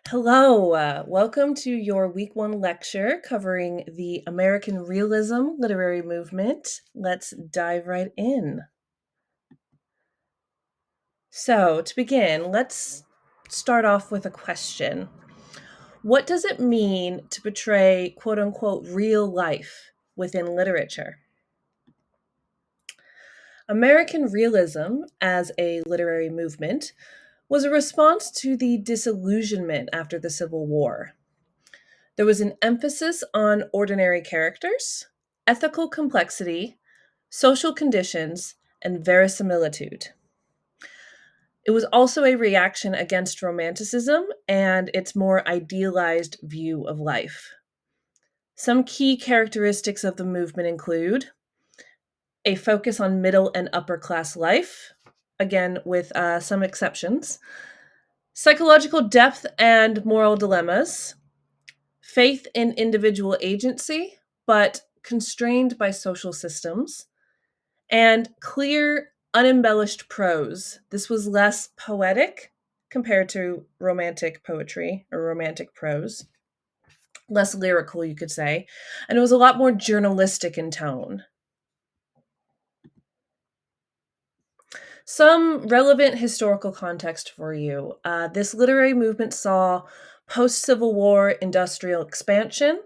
Hello, welcome to your week one lecture covering the American Realism literary movement. Let's dive right in. So, to begin, let's start off with a question. What does it mean to portray quote unquote real life within literature? American Realism, as a literary movement, was a response to the disillusionment after the Civil War. There was an emphasis on ordinary characters, ethical complexity, social conditions, and verisimilitude. It was also a reaction against romanticism and its more idealized view of life. Some key characteristics of the movement include a focus on middle and upper class life, again, with some exceptions, psychological depth and moral dilemmas, faith in individual agency, but constrained by social systems, and clear, unembellished prose. This was less poetic compared to romantic poetry or romantic prose, less lyrical, you could say, and it was a lot more journalistic in tone. Some relevant historical context for you. This literary movement saw post Civil War industrial expansion,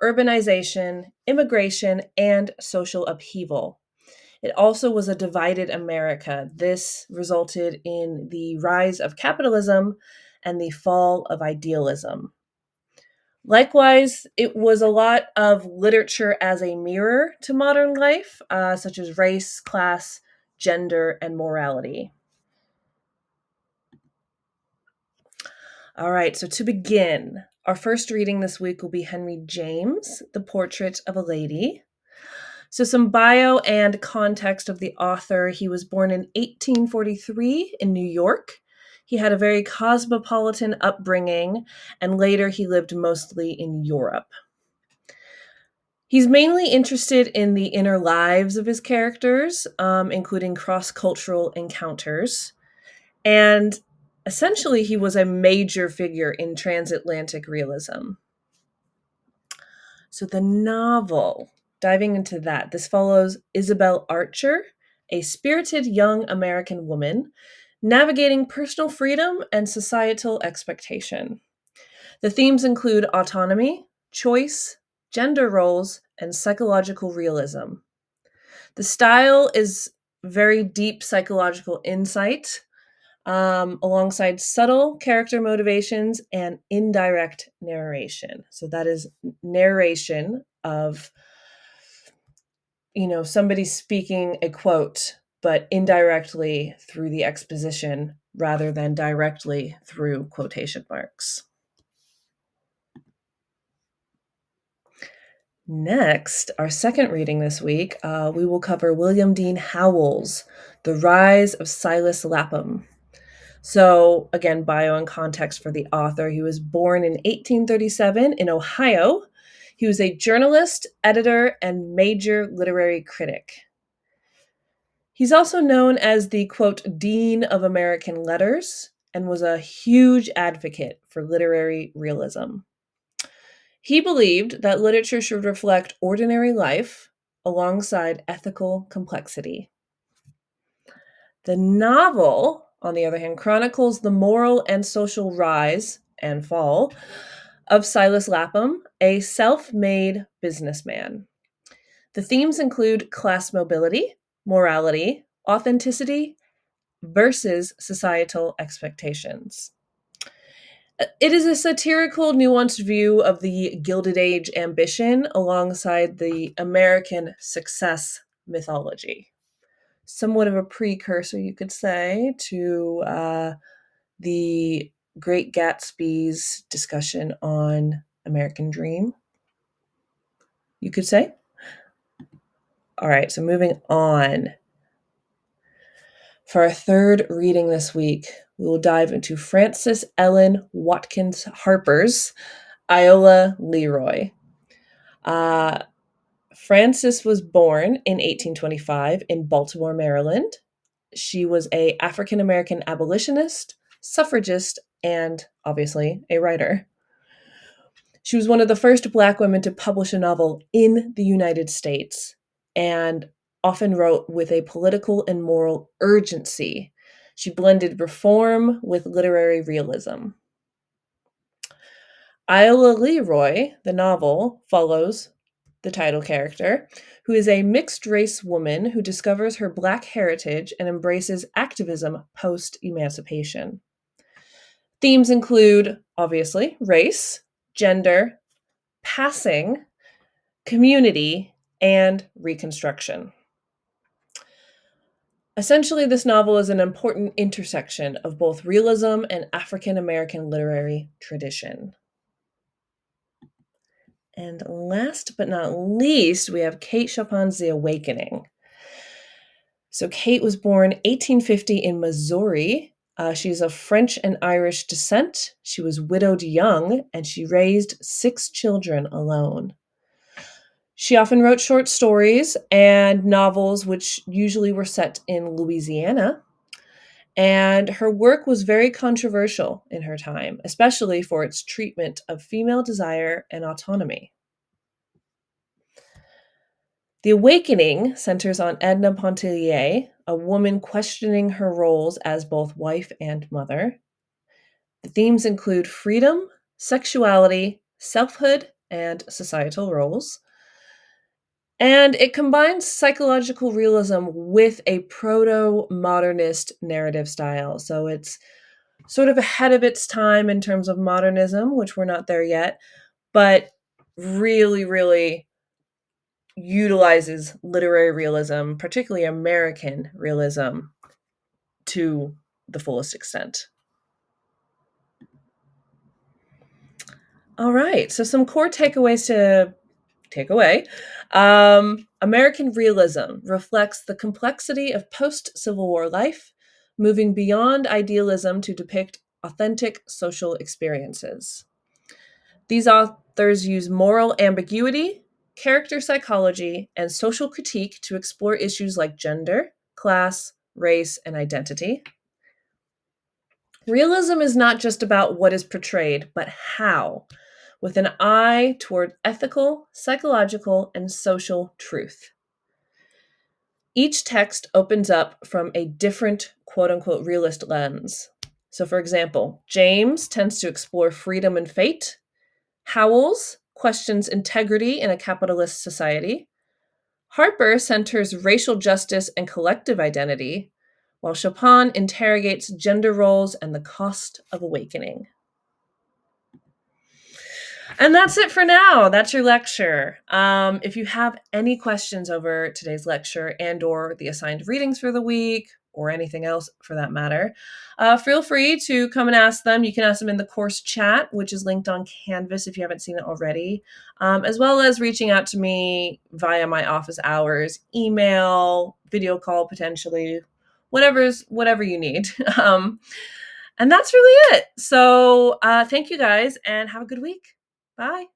urbanization, immigration, and social upheaval. It also was a divided America. This resulted in the rise of capitalism and the fall of idealism. Likewise, it was a lot of literature as a mirror to modern life, such as race, class, gender, and morality. All right, so to begin, our first reading this week will be Henry James, The Portrait of a Lady. So, some bio and context of the author. He was born in 1843 in New York. He had a very cosmopolitan upbringing, and later he lived mostly in Europe. He's mainly interested in the inner lives of his characters, including cross cultural encounters. And essentially, he was a major figure in transatlantic realism. So the novel, diving into that, this follows Isabel Archer, a spirited young American woman navigating personal freedom and societal expectation. The themes include autonomy, choice, gender roles, and psychological realism. The style is very deep psychological insight, alongside subtle character motivations and indirect narration. So that is narration of, somebody speaking a quote, but indirectly through the exposition rather than directly through quotation marks. Next, our second reading this week, we will cover William Dean Howells' The Rise of Silas Lapham. So, again, bio and context for the author. He was born in 1837 in Ohio. He was a journalist, editor, and major literary critic. He's also known as the, quote, Dean of American Letters and was a huge advocate for literary realism. He believed that literature should reflect ordinary life alongside ethical complexity. The novel, on the other hand, chronicles the moral and social rise and fall of Silas Lapham, a self made businessman. The themes include class mobility, morality, authenticity versus societal expectations. It is a satirical, nuanced view of the Gilded Age ambition alongside the American success mythology. Somewhat of a precursor, you could say, to the Great Gatsby's discussion on American Dream, you could say. All right, so moving on. For our third reading this week, we will dive into Frances Ellen Watkins Harper's Iola Leroy. Frances was born in 1825 in Baltimore, Maryland. She was a African American abolitionist, suffragist, and obviously a writer. She was one of the first Black women to publish a novel in the United States and often wrote with a political and moral urgency. She blended reform with literary realism. Isla Leroy, the novel, follows the title character, who is a mixed race woman who discovers her Black heritage and embraces activism post emancipation. Themes include, obviously, race, gender, passing, community, and reconstruction. Essentially, this novel is an important intersection of both realism and African American literary tradition. And last but not least, we have Kate Chopin's The Awakening. So, Kate was born 1850 in Missouri. She's of French and Irish descent. She was widowed young, and she raised 6 children alone. She often wrote short stories and novels, which usually were set in Louisiana. And her work was very controversial in her time, especially for its treatment of female desire and autonomy. The Awakening centers on Edna Pontellier, a woman questioning her roles as both wife and mother. The themes include freedom, sexuality, selfhood, and societal roles. And it combines psychological realism with a proto modernist narrative style. So it's sort of ahead of its time in terms of modernism, which we're not there yet, but really, really utilizes literary realism, particularly American realism, to the fullest extent. All right, so some core takeaways to take away. American realism reflects the complexity of post Civil War life, moving beyond idealism to depict authentic social experiences. These authors use moral ambiguity, character psychology, and social critique to explore issues like gender, class, race, and identity. Realism is not just about what is portrayed, but how, with an eye toward ethical, psychological, and social truth. Each text opens up from a different quote unquote realist lens. So, for example, James tends to explore freedom and fate. Howells questions integrity in a capitalist society. Harper centers racial justice and collective identity, while Chopin interrogates gender roles and the cost of awakening. And that's it for now. That's your lecture. If you have any questions over today's lecture and or the assigned readings for the week or anything else for that matter, feel free to come and ask them. You can ask them in the course chat, which is linked on Canvas if you haven't seen it already, as well as reaching out to me via my office hours, email, video call potentially, whatever you need. And that's really it. So thank you guys and have a good week. Bye.